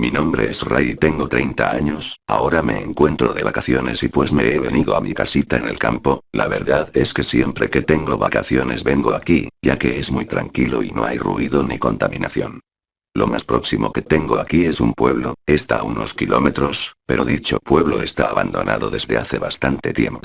Mi nombre es Ray y tengo 30 años, ahora me encuentro de vacaciones y pues me he venido a mi casita en el campo. La verdad es que siempre que tengo vacaciones vengo aquí, ya que es muy tranquilo y no hay ruido ni contaminación. Lo más próximo que tengo aquí es un pueblo, está a unos kilómetros, pero dicho pueblo está abandonado desde hace bastante tiempo.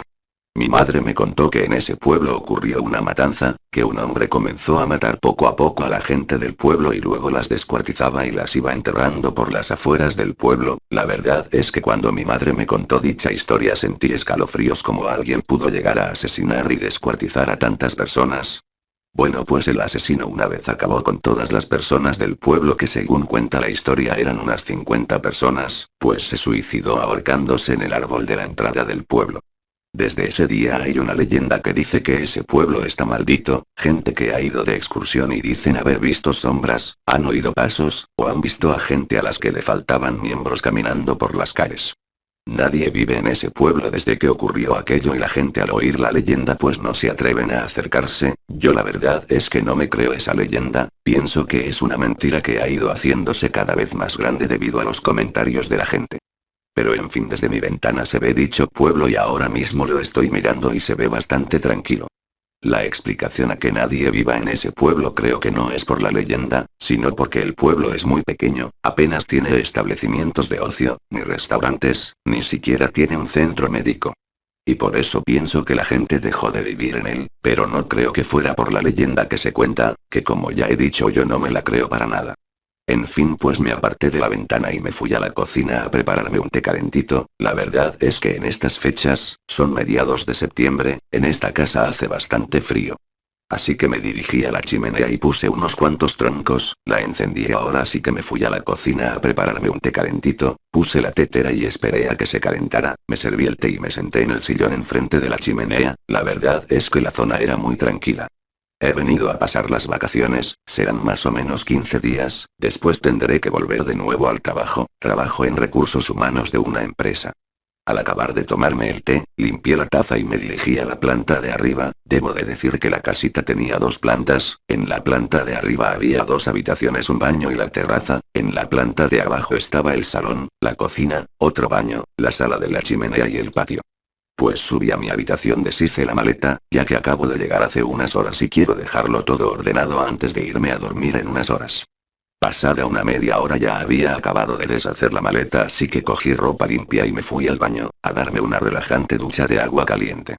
Mi madre me contó que en ese pueblo ocurrió una matanza, que un hombre comenzó a matar poco a poco a la gente del pueblo y luego las descuartizaba y las iba enterrando por las afueras del pueblo. La verdad es que cuando mi madre me contó dicha historia sentí escalofríos como alguien pudo llegar a asesinar y descuartizar a tantas personas. Bueno, pues el asesino una vez acabó con todas las personas del pueblo que según cuenta la historia eran unas 50 personas, pues se suicidó ahorcándose en el árbol de la entrada del pueblo. Desde ese día hay una leyenda que dice que ese pueblo está maldito, gente que ha ido de excursión y dicen haber visto sombras, han oído pasos, o han visto a gente a las que le faltaban miembros caminando por las calles. Nadie vive en ese pueblo desde que ocurrió aquello y la gente al oír la leyenda pues no se atreven a acercarse. Yo la verdad es que no me creo esa leyenda, pienso que es una mentira que ha ido haciéndose cada vez más grande debido a los comentarios de la gente. Pero en fin, desde mi ventana se ve dicho pueblo y ahora mismo lo estoy mirando y se ve bastante tranquilo. La explicación a que nadie viva en ese pueblo creo que no es por la leyenda, sino porque el pueblo es muy pequeño, apenas tiene establecimientos de ocio, ni restaurantes, ni siquiera tiene un centro médico. Y por eso pienso que la gente dejó de vivir en él, pero no creo que fuera por la leyenda que se cuenta, que como ya he dicho yo no me la creo para nada. En fin, pues me aparté de la ventana y me fui a la cocina a prepararme un té calentito. La verdad es que en estas fechas, son mediados de septiembre, en esta casa hace bastante frío. Así que me dirigí a la chimenea y puse unos cuantos troncos, la encendí y ahora sí que me fui a la cocina a prepararme un té calentito, puse la tetera y esperé a que se calentara, me serví el té y me senté en el sillón enfrente de la chimenea. La verdad es que la zona era muy tranquila. He venido a pasar las vacaciones, serán más o menos 15 días, después tendré que volver de nuevo al trabajo, trabajo en recursos humanos de una empresa. Al acabar de tomarme el té, limpié la taza y me dirigí a la planta de arriba. Debo de decir que la casita tenía dos plantas, en la planta de arriba había dos habitaciones, un baño y la terraza, en la planta de abajo estaba el salón, la cocina, otro baño, la sala de la chimenea y el patio. Pues subí a mi habitación, deshice la maleta, ya que acabo de llegar hace unas horas y quiero dejarlo todo ordenado antes de irme a dormir en unas horas. Pasada una media hora ya había acabado de deshacer la maleta, así que cogí ropa limpia y me fui al baño, a darme una relajante ducha de agua caliente.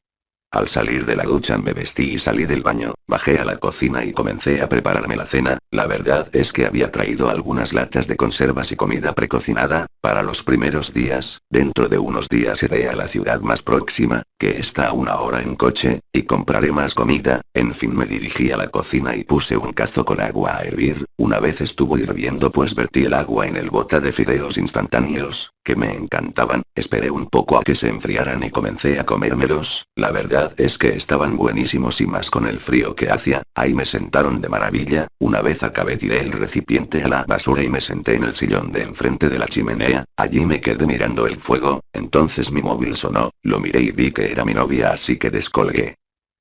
Al salir de la ducha me vestí y salí del baño, bajé a la cocina y comencé a prepararme la cena. La verdad es que había traído algunas latas de conservas y comida precocinada, para los primeros días. Dentro de unos días iré a la ciudad más próxima, que está a una hora en coche, y compraré más comida. En fin, me dirigí a la cocina y puse un cazo con agua a hervir. Una vez estuvo hirviendo pues vertí el agua en el bote de fideos instantáneos, que me encantaban. Esperé un poco a que se enfriaran y comencé a comérmelos. La verdad es que estaban buenísimos y más con el frío que hacía, ahí me sentaron de maravilla. Una vez acabé tiré el recipiente a la basura y me senté en el sillón de enfrente de la chimenea, allí me quedé mirando el fuego. Entonces mi móvil sonó, lo miré y vi que era mi novia, así que descolgué.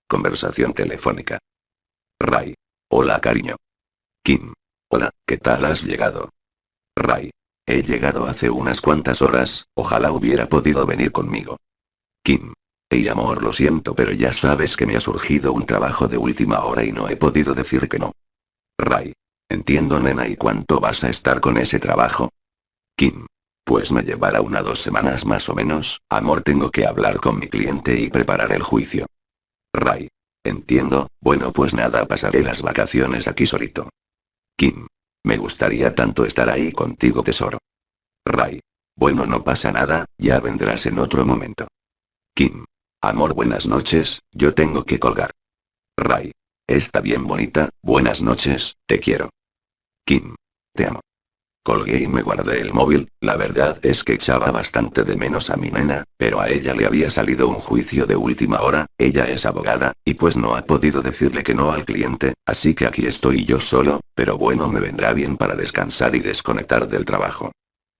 Conversación telefónica. Ray. Hola cariño. Kim. Hola, ¿qué tal has llegado? Ray. He llegado hace unas cuantas horas, ojalá hubiera podido venir conmigo. Kim. Hey amor, lo siento pero ya sabes que me ha surgido un trabajo de última hora y no he podido decir que no. Ray. Entiendo nena, ¿y cuánto vas a estar con ese trabajo? Kim. Pues me llevará 2 semanas más o menos, amor, tengo que hablar con mi cliente y preparar el juicio. Ray. Entiendo, bueno pues nada, pasaré las vacaciones aquí solito. Kim. Me gustaría tanto estar ahí contigo tesoro. Ray. Bueno, no pasa nada, ya vendrás en otro momento. Kim. Amor, buenas noches, yo tengo que colgar. Ray. Está bien bonita, buenas noches, te quiero. Kim. Te amo. Colgué y me guardé el móvil. La verdad es que echaba bastante de menos a mi nena, pero a ella le había salido un juicio de última hora, ella es abogada, y pues no ha podido decirle que no al cliente, así que aquí estoy yo solo, pero bueno, me vendrá bien para descansar y desconectar del trabajo.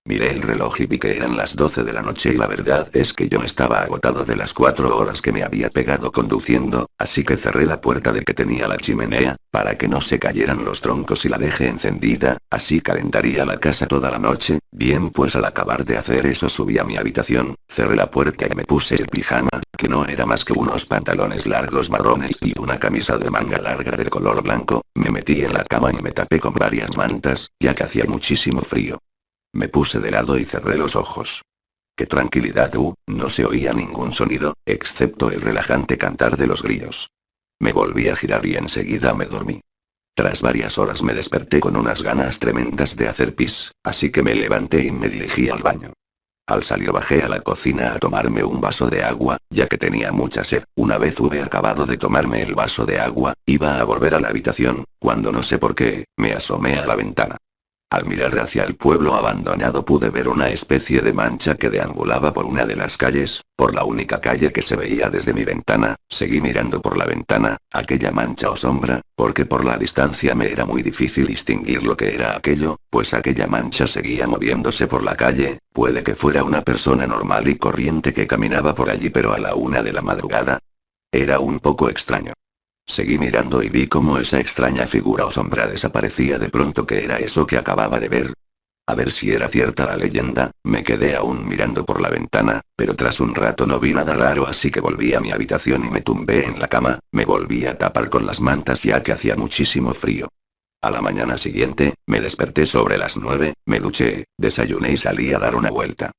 Miré el reloj y vi que eran las 12 de la noche y la verdad es que yo estaba agotado de las 4 horas que me había pegado conduciendo, así que cerré la puerta de que tenía la chimenea, para que no se cayeran los troncos y la dejé encendida, así calentaría la casa toda la noche. Bien, pues al acabar de hacer eso subí a mi habitación, cerré la puerta y me puse el pijama, que no era más que unos pantalones largos marrones y una camisa de manga larga de color blanco, me metí en la cama y me tapé con varias mantas, ya que hacía muchísimo frío. Me puse de lado y cerré los ojos. ¡Qué tranquilidad! No se oía ningún sonido, excepto el relajante cantar de los grillos. Me volví a girar y enseguida me dormí. Tras varias horas me desperté con unas ganas tremendas de hacer pis, así que me levanté y me dirigí al baño. Al salir bajé a la cocina a tomarme un vaso de agua, ya que tenía mucha sed. Una vez hube acabado de tomarme el vaso de agua, iba a volver a la habitación, cuando no sé por qué, me asomé a la ventana. Al mirar hacia el pueblo abandonado pude ver una especie de mancha que deambulaba por una de las calles, por la única calle que se veía desde mi ventana. Seguí mirando por la ventana, aquella mancha o sombra, porque por la distancia me era muy difícil distinguir lo que era aquello, pues aquella mancha seguía moviéndose por la calle. Puede que fuera una persona normal y corriente que caminaba por allí, pero a la 1 de la madrugada. Era un poco extraño. Seguí mirando y vi cómo esa extraña figura o sombra desaparecía de pronto. ¿Qué era eso que acababa de ver? A ver si era cierta la leyenda. Me quedé aún mirando por la ventana, pero tras un rato no vi nada raro, así que volví a mi habitación y me tumbé en la cama. Me volví a tapar con las mantas ya que hacía muchísimo frío. A la mañana siguiente, me desperté sobre las 9, me duché, desayuné y salí a dar una vuelta.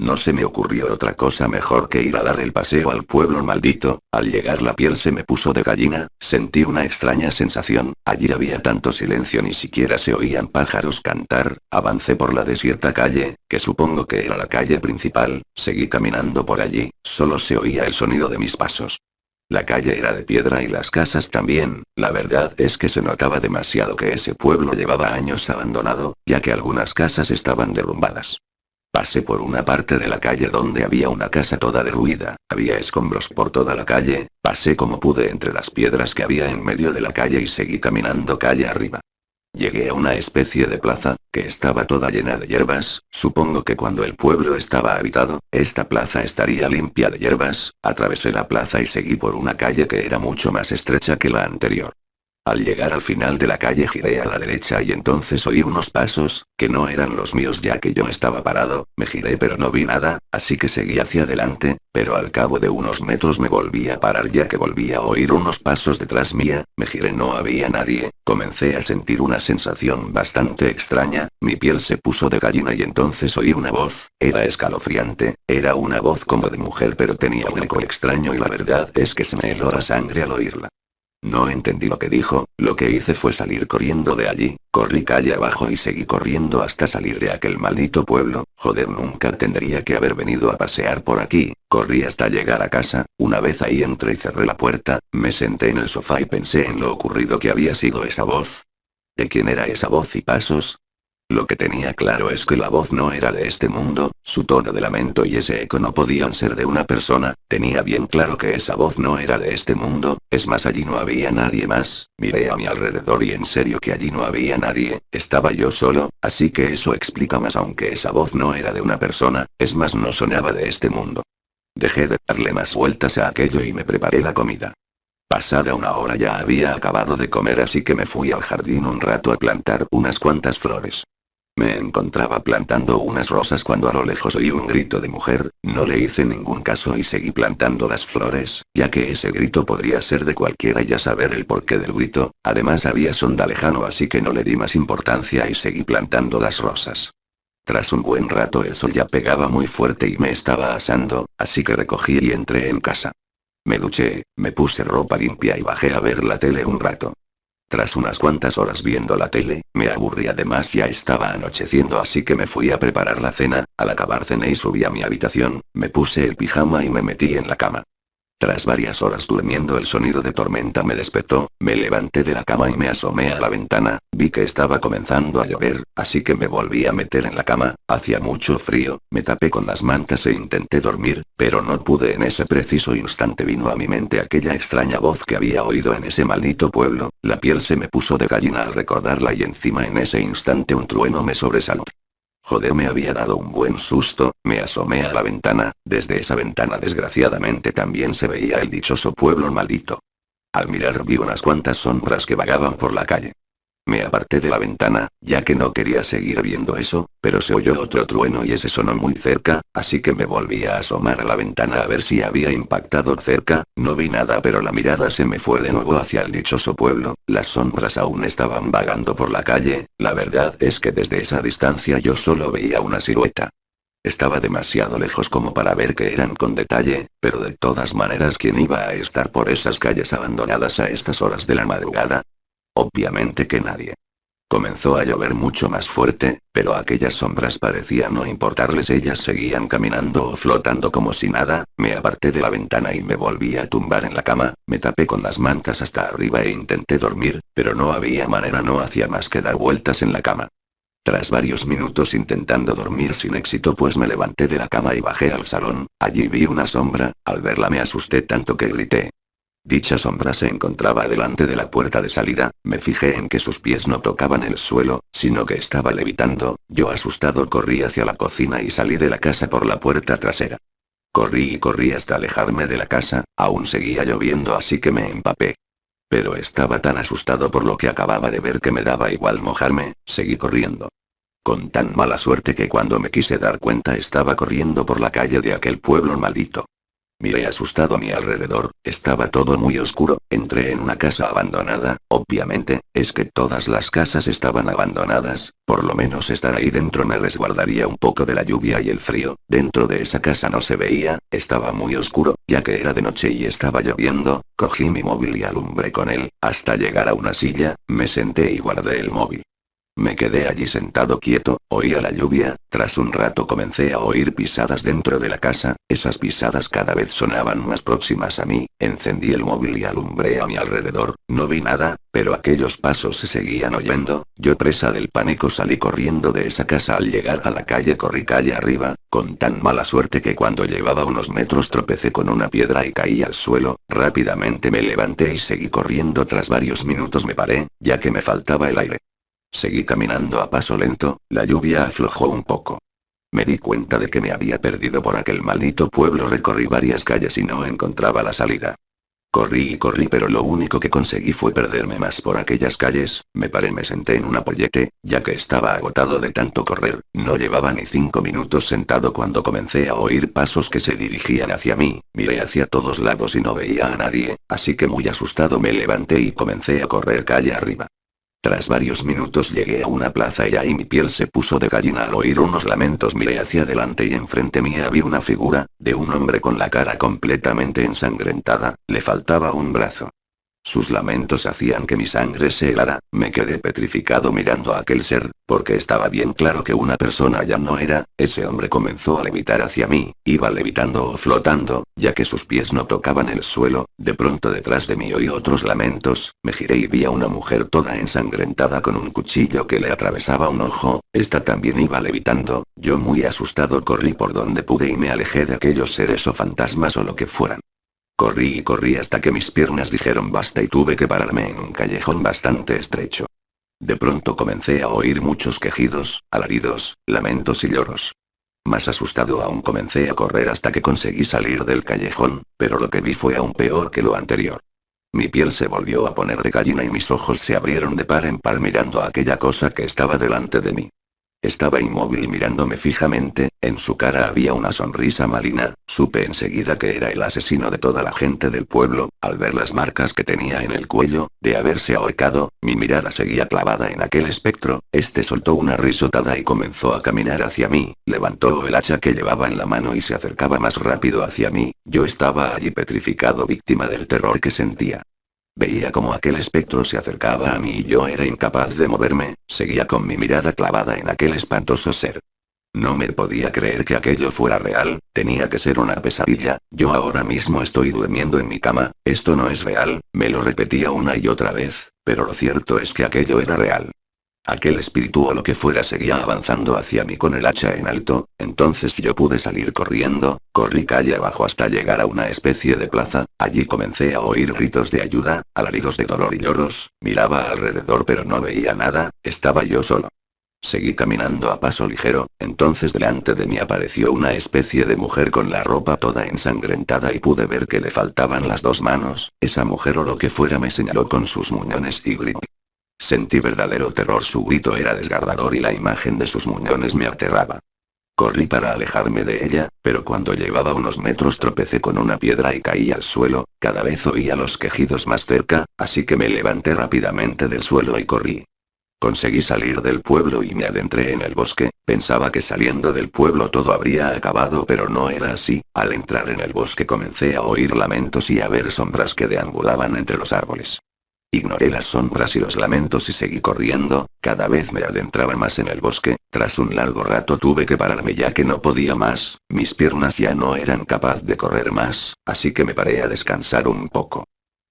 No se me ocurrió otra cosa mejor que ir a dar el paseo al pueblo maldito. Al llegar la piel se me puso de gallina, sentí una extraña sensación. Allí había tanto silencio, ni siquiera se oían pájaros cantar. Avancé por la desierta calle, que supongo que era la calle principal, seguí caminando por allí, solo se oía el sonido de mis pasos. La calle era de piedra y las casas también. La verdad es que se notaba demasiado que ese pueblo llevaba años abandonado, ya que algunas casas estaban derrumbadas. Pasé por una parte de la calle donde había una casa toda derruida, había escombros por toda la calle. Pasé como pude entre las piedras que había en medio de la calle y seguí caminando calle arriba. Llegué a una especie de plaza, que estaba toda llena de hierbas. Supongo que cuando el pueblo estaba habitado, esta plaza estaría limpia de hierbas. Atravesé la plaza y seguí por una calle que era mucho más estrecha que la anterior. Al llegar al final de la calle giré a la derecha y entonces oí unos pasos, que no eran los míos ya que yo estaba parado. Me giré pero no vi nada, así que seguí hacia adelante, pero al cabo de unos metros me volví a parar ya que volví a oír unos pasos detrás mía. Me giré, no había nadie. Comencé a sentir una sensación bastante extraña, mi piel se puso de gallina y entonces oí una voz. Era escalofriante, era una voz como de mujer pero tenía un eco extraño y la verdad es que se me heló la sangre al oírla. No entendí lo que dijo. Lo que hice fue salir corriendo de allí, corrí calle abajo y seguí corriendo hasta salir de aquel maldito pueblo. Joder, nunca tendría que haber venido a pasear por aquí. Corrí hasta llegar a casa. Una vez ahí entré y cerré la puerta, me senté en el sofá y pensé en lo ocurrido que había sido esa voz. ¿De quién era esa voz y pasos? Lo que tenía claro es que la voz no era de este mundo, su tono de lamento y ese eco no podían ser de una persona. Tenía bien claro que esa voz no era de este mundo, es más, allí no había nadie más. Miré a mi alrededor y en serio que allí no había nadie, estaba yo solo, así que eso explica más, aunque esa voz no era de una persona, es más, no sonaba de este mundo. Dejé de darle más vueltas a aquello y me preparé la comida. Pasada una hora ya había acabado de comer, así que me fui al jardín un rato a plantar unas cuantas flores. Me encontraba plantando unas rosas cuando a lo lejos oí un grito de mujer. No le hice ningún caso y seguí plantando las flores, ya que ese grito podría ser de cualquiera y ya saber el porqué del grito. Además había sonda lejano, así que no le di más importancia y seguí plantando las rosas. Tras un buen rato el sol ya pegaba muy fuerte y me estaba asando, así que recogí y entré en casa. Me duché, me puse ropa limpia y bajé a ver la tele un rato. Tras unas cuantas horas viendo la tele, me aburrí, además ya estaba anocheciendo, así que me fui a preparar la cena. Al acabar cené y subí a mi habitación, me puse el pijama y me metí en la cama. Tras varias horas durmiendo el sonido de tormenta me despertó, me levanté de la cama y me asomé a la ventana, vi que estaba comenzando a llover, así que me volví a meter en la cama. Hacía mucho frío, me tapé con las mantas e intenté dormir, pero no pude. En ese preciso instante vino a mi mente aquella extraña voz que había oído en ese maldito pueblo. La piel se me puso de gallina al recordarla y encima en ese instante un trueno me sobresaltó. Joder, me había dado un buen susto, me asomé a la ventana, desde esa ventana desgraciadamente también se veía el dichoso pueblo maldito. Al mirar vi unas cuantas sombras que vagaban por la calle. Me aparté de la ventana, ya que no quería seguir viendo eso, pero se oyó otro trueno y ese sonó muy cerca, así que me volví a asomar a la ventana a ver si había impactado cerca, no vi nada pero la mirada se me fue de nuevo hacia el dichoso pueblo, las sombras aún estaban vagando por la calle, la verdad es que desde esa distancia yo solo veía una silueta. Estaba demasiado lejos como para ver que eran con detalle, pero de todas maneras ¿quién iba a estar por esas calles abandonadas a estas horas de la madrugada? Obviamente que nadie. Comenzó a llover mucho más fuerte, pero aquellas sombras parecían no importarles, ellas seguían caminando o flotando como si nada, me aparté de la ventana y me volví a tumbar en la cama, me tapé con las mantas hasta arriba e intenté dormir, pero no había manera, no hacía más que dar vueltas en la cama. Tras varios minutos intentando dormir sin éxito pues me levanté de la cama y bajé al salón, allí vi una sombra, al verla me asusté tanto que grité. Dicha sombra se encontraba delante de la puerta de salida, me fijé en que sus pies no tocaban el suelo, sino que estaba levitando, yo asustado corrí hacia la cocina y salí de la casa por la puerta trasera. Corrí y corrí hasta alejarme de la casa, aún seguía lloviendo así que me empapé. Pero estaba tan asustado por lo que acababa de ver que me daba igual mojarme, seguí corriendo. Con tan mala suerte que cuando me quise dar cuenta estaba corriendo por la calle de aquel pueblo maldito. Miré asustado a mi alrededor, estaba todo muy oscuro, entré en una casa abandonada, obviamente, es que todas las casas estaban abandonadas, por lo menos estar ahí dentro me resguardaría un poco de la lluvia y el frío, dentro de esa casa no se veía, estaba muy oscuro, ya que era de noche y estaba lloviendo, cogí mi móvil y alumbré con él, hasta llegar a una silla, me senté y guardé el móvil. Me quedé allí sentado quieto, oía la lluvia, tras un rato comencé a oír pisadas dentro de la casa, esas pisadas cada vez sonaban más próximas a mí, encendí el móvil y alumbré a mi alrededor, no vi nada, pero aquellos pasos se seguían oyendo, yo presa del pánico salí corriendo de esa casa. Al llegar a la calle corrí calle arriba, con tan mala suerte que cuando llevaba unos metros tropecé con una piedra y caí al suelo, rápidamente me levanté y seguí corriendo. Tras varios minutos me paré, ya que me faltaba el aire. Seguí caminando a paso lento, la lluvia aflojó un poco. Me di cuenta de que me había perdido por aquel maldito pueblo, recorrí varias calles y no encontraba la salida. Corrí y corrí pero lo único que conseguí fue perderme más por aquellas calles, me paré, me senté en una pollete, ya que estaba agotado de tanto correr, no llevaba ni 5 minutos sentado cuando comencé a oír pasos que se dirigían hacia mí, miré hacia todos lados y no veía a nadie, así que muy asustado me levanté y comencé a correr calle arriba. Tras varios minutos llegué a una plaza y ahí mi piel se puso de gallina al oír unos lamentos. Miré hacia adelante y enfrente mía vi una figura, de un hombre con la cara completamente ensangrentada, le faltaba un brazo. Sus lamentos hacían que mi sangre se helara, me quedé petrificado mirando a aquel ser, porque estaba bien claro que una persona ya no era, ese hombre comenzó a levitar hacia mí, iba levitando o flotando, ya que sus pies no tocaban el suelo, de pronto detrás de mí oí otros lamentos, me giré y vi a una mujer toda ensangrentada con un cuchillo que le atravesaba un ojo, esta también iba levitando, yo muy asustado corrí por donde pude y me alejé de aquellos seres o fantasmas o lo que fueran. Corrí y corrí hasta que mis piernas dijeron basta y tuve que pararme en un callejón bastante estrecho. De pronto comencé a oír muchos quejidos, alaridos, lamentos y lloros. Más asustado aún comencé a correr hasta que conseguí salir del callejón, pero lo que vi fue aún peor que lo anterior. Mi piel se volvió a poner de gallina y mis ojos se abrieron de par en par mirando a aquella cosa que estaba delante de mí. Estaba inmóvil mirándome fijamente, en su cara había una sonrisa maligna, supe enseguida que era el asesino de toda la gente del pueblo, al ver las marcas que tenía en el cuello, de haberse ahorcado, mi mirada seguía clavada en aquel espectro, este soltó una risotada y comenzó a caminar hacia mí, levantó el hacha que llevaba en la mano y se acercaba más rápido hacia mí, yo estaba allí petrificado víctima del terror que sentía. Veía como aquel espectro se acercaba a mí y yo era incapaz de moverme, seguía con mi mirada clavada en aquel espantoso ser. No me podía creer que aquello fuera real, tenía que ser una pesadilla, yo ahora mismo estoy durmiendo en mi cama, esto no es real, me lo repetía una y otra vez, pero lo cierto es que aquello era real. Aquel espíritu o lo que fuera seguía avanzando hacia mí con el hacha en alto, entonces yo pude salir corriendo, corrí calle abajo hasta llegar a una especie de plaza, allí comencé a oír gritos de ayuda, alaridos de dolor y lloros, miraba alrededor pero no veía nada, estaba yo solo. Seguí caminando a paso ligero, entonces delante de mí apareció una especie de mujer con la ropa toda ensangrentada y pude ver que le faltaban las dos manos. Esa mujer o lo que fuera me señaló con sus muñones y gritó. Sentí verdadero terror, su grito era desgarrador y la imagen de sus muñones me aterraba. Corrí para alejarme de ella, pero cuando llevaba unos metros tropecé con una piedra y caí al suelo. Cada vez oía los quejidos más cerca, así que me levanté rápidamente del suelo y corrí. Conseguí salir del pueblo y me adentré en el bosque. Pensaba que saliendo del pueblo todo habría acabado, pero no era así. Al entrar en el bosque comencé a oír lamentos y a ver sombras que deambulaban entre los árboles. Ignoré las sombras y los lamentos y seguí corriendo. Cada vez me adentraba más en el bosque. Tras un largo rato tuve que pararme ya que no podía más. Mis piernas ya no eran capaz de correr más, así que me paré a descansar un poco.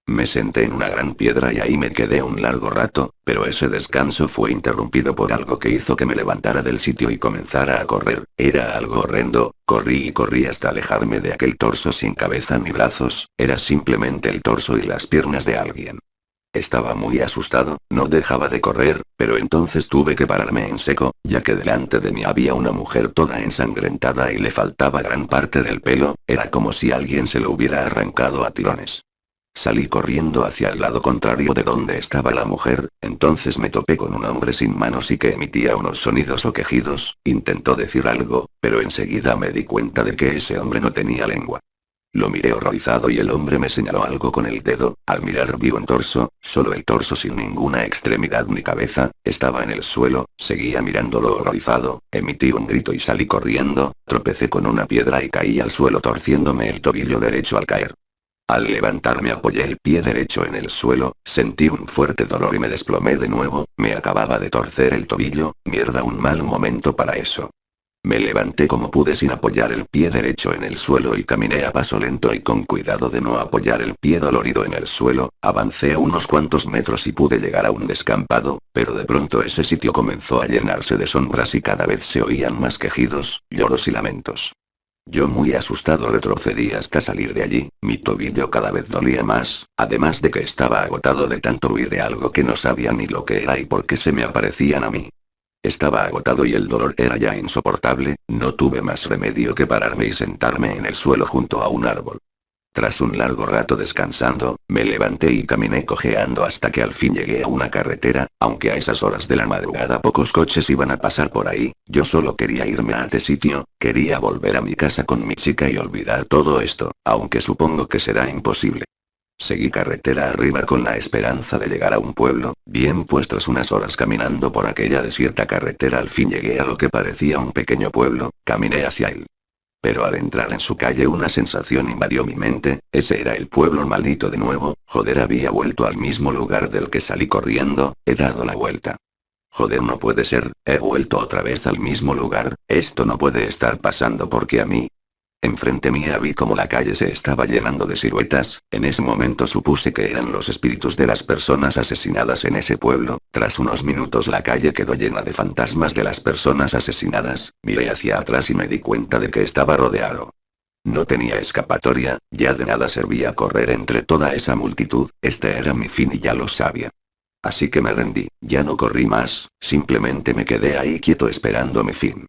Me senté en una gran piedra y ahí me quedé un largo rato, pero ese descanso fue interrumpido por algo que hizo que me levantara del sitio y comenzara a correr. Era algo horrendo. Corrí y corrí hasta alejarme de aquel torso sin cabeza ni brazos. Era simplemente el torso y las piernas de alguien. Estaba muy asustado, no dejaba de correr, pero entonces tuve que pararme en seco, ya que delante de mí había una mujer toda ensangrentada y le faltaba gran parte del pelo. Era como si alguien se lo hubiera arrancado a tirones. Salí corriendo hacia el lado contrario de donde estaba la mujer, entonces me topé con un hombre sin manos y que emitía unos sonidos o quejidos. Intentó decir algo, pero enseguida me di cuenta de que ese hombre no tenía lengua. Lo miré horrorizado y el hombre me señaló algo con el dedo. Al mirar vi un torso, solo el torso sin ninguna extremidad ni cabeza, estaba en el suelo. Seguía mirándolo horrorizado, emití un grito y salí corriendo. Tropecé con una piedra y caí al suelo torciéndome el tobillo derecho al caer. Al levantarme apoyé el pie derecho en el suelo, sentí un fuerte dolor y me desplomé de nuevo. Me acababa de torcer el tobillo. Mierda, un mal momento para eso. Me levanté como pude sin apoyar el pie derecho en el suelo y caminé a paso lento y con cuidado de no apoyar el pie dolorido en el suelo. Avancé unos cuantos metros y pude llegar a un descampado, pero de pronto ese sitio comenzó a llenarse de sombras y cada vez se oían más quejidos, lloros y lamentos. Yo muy asustado retrocedí hasta salir de allí. Mi tobillo cada vez dolía más, además de que estaba agotado de tanto huir de algo que no sabía ni lo que era y por qué se me aparecían a mí. Estaba agotado y el dolor era ya insoportable. No tuve más remedio que pararme y sentarme en el suelo junto a un árbol. Tras un largo rato descansando, me levanté y caminé cojeando hasta que al fin llegué a una carretera. Aunque a esas horas de la madrugada pocos coches iban a pasar por ahí, yo solo quería irme a este sitio. Quería volver a mi casa con mi chica y olvidar todo esto, aunque supongo que será imposible. Seguí carretera arriba con la esperanza de llegar a un pueblo. Bien, pues tras unas horas caminando por aquella desierta carretera al fin llegué a lo que parecía un pequeño pueblo. Caminé hacia él. Pero al entrar en su calle una sensación invadió mi mente. Ese era el pueblo maldito de nuevo. Joder, había vuelto al mismo lugar del que salí corriendo. He dado la vuelta. Joder, no puede ser. He vuelto otra vez al mismo lugar. Esto no puede estar pasando porque a mí. Enfrente mía vi como la calle se estaba llenando de siluetas. En ese momento supuse que eran los espíritus de las personas asesinadas en ese pueblo. Tras unos minutos la calle quedó llena de fantasmas de las personas asesinadas. Miré hacia atrás y me di cuenta de que estaba rodeado. No tenía escapatoria, ya de nada servía correr entre toda esa multitud. Este era mi fin y ya lo sabía. Así que me rendí, ya no corrí más, simplemente me quedé ahí quieto esperando mi fin.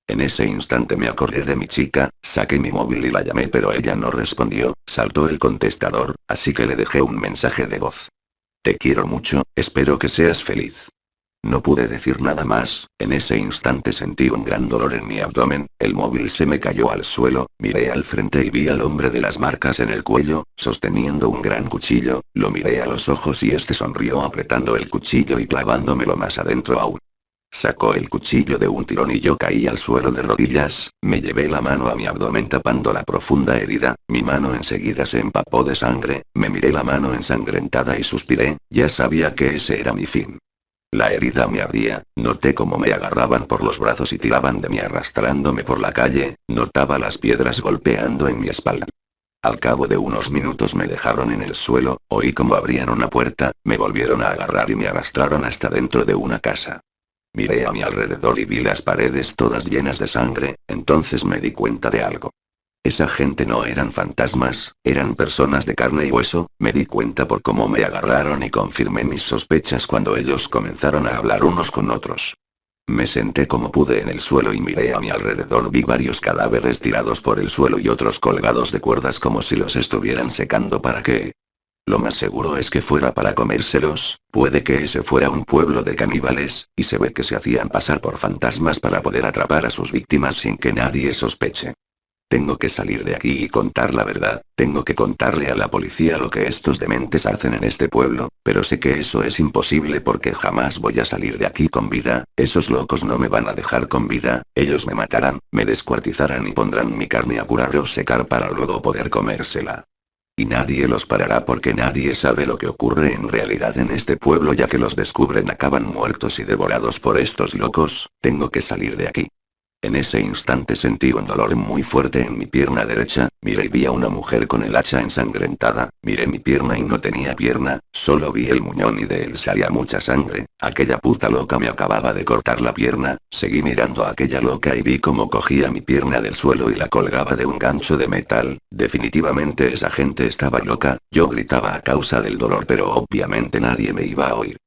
En ese instante me acordé de mi chica, saqué mi móvil y la llamé pero ella no respondió. Saltó el contestador, así que le dejé un mensaje de voz. Te quiero mucho, espero que seas feliz. No pude decir nada más. En ese instante sentí un gran dolor en mi abdomen, el móvil se me cayó al suelo, miré al frente y vi al hombre de las marcas en el cuello, sosteniendo un gran cuchillo. Lo miré a los ojos y este sonrió apretando el cuchillo y clavándomelo más adentro aún. Sacó el cuchillo de un tirón y yo caí al suelo de rodillas. Me llevé la mano a mi abdomen tapando la profunda herida. Mi mano enseguida se empapó de sangre. Me miré la mano ensangrentada y suspiré. Ya sabía que ese era mi fin. La herida me ardía. Noté cómo me agarraban por los brazos y tiraban de mí arrastrándome por la calle. Notaba las piedras golpeando en mi espalda. Al cabo de unos minutos me dejaron en el suelo. Oí cómo abrían una puerta. Me volvieron a agarrar y me arrastraron hasta dentro de una casa. Miré a mi alrededor y vi las paredes todas llenas de sangre. Entonces me di cuenta de algo. Esa gente no eran fantasmas, eran personas de carne y hueso. Me di cuenta por cómo me agarraron y confirmé mis sospechas cuando ellos comenzaron a hablar unos con otros. Me senté como pude en el suelo y miré a mi alrededor. Vi varios cadáveres tirados por el suelo y otros colgados de cuerdas como si los estuvieran secando para que... Lo más seguro es que fuera para comérselos, puede que ese fuera un pueblo de caníbales, y se ve que se hacían pasar por fantasmas para poder atrapar a sus víctimas sin que nadie sospeche. Tengo que salir de aquí y contar la verdad, tengo que contarle a la policía lo que estos dementes hacen en este pueblo, pero sé que eso es imposible porque jamás voy a salir de aquí con vida, esos locos no me van a dejar con vida, ellos me matarán, me descuartizarán y pondrán mi carne a curar o secar para luego poder comérsela. Y nadie los parará porque nadie sabe lo que ocurre en realidad en este pueblo ya que los descubren acaban muertos y devorados por estos locos, tengo que salir de aquí. En ese instante sentí un dolor muy fuerte en mi pierna derecha, miré y vi a una mujer con el hacha ensangrentada, miré mi pierna y no tenía pierna, solo vi el muñón y de él salía mucha sangre, aquella puta loca me acababa de cortar la pierna, seguí mirando a aquella loca y vi cómo cogía mi pierna del suelo y la colgaba de un gancho de metal, definitivamente esa gente estaba loca, yo gritaba a causa del dolor pero obviamente nadie me iba a oír.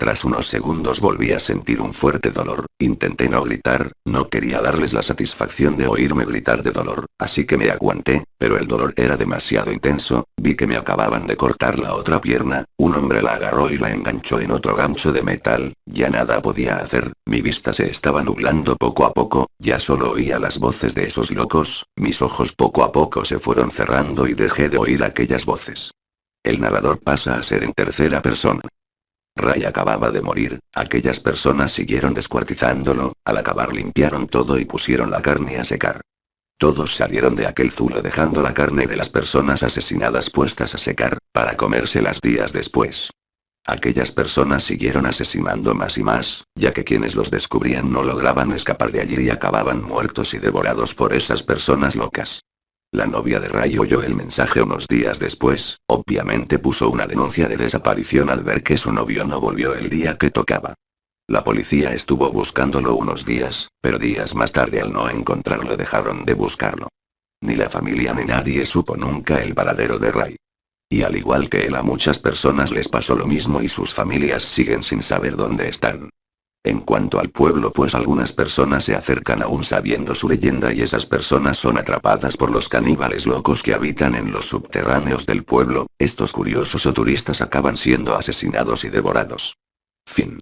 Tras unos segundos volví a sentir un fuerte dolor, intenté no gritar, no quería darles la satisfacción de oírme gritar de dolor, así que me aguanté, pero el dolor era demasiado intenso, vi que me acababan de cortar la otra pierna, un hombre la agarró y la enganchó en otro gancho de metal, ya nada podía hacer, mi vista se estaba nublando poco a poco, ya solo oía las voces de esos locos, mis ojos poco a poco se fueron cerrando y dejé de oír aquellas voces. El narrador pasa a ser en tercera persona. Ray acababa de morir, aquellas personas siguieron descuartizándolo, al acabar limpiaron todo y pusieron la carne a secar. Todos salieron de aquel zulo dejando la carne de las personas asesinadas puestas a secar, para comérselas días después. Aquellas personas siguieron asesinando más y más, ya que quienes los descubrían no lograban escapar de allí y acababan muertos y devorados por esas personas locas. La novia de Ray oyó el mensaje unos días después, obviamente puso una denuncia de desaparición al ver que su novio no volvió el día que tocaba. La policía estuvo buscándolo unos días, pero días más tarde al no encontrarlo dejaron de buscarlo. Ni la familia ni nadie supo nunca el paradero de Ray. Y al igual que él a muchas personas les pasó lo mismo y sus familias siguen sin saber dónde están. En cuanto al pueblo pues algunas personas se acercan aún sabiendo su leyenda y esas personas son atrapadas por los caníbales locos que habitan en los subterráneos del pueblo, estos curiosos o turistas acaban siendo asesinados y devorados. Fin.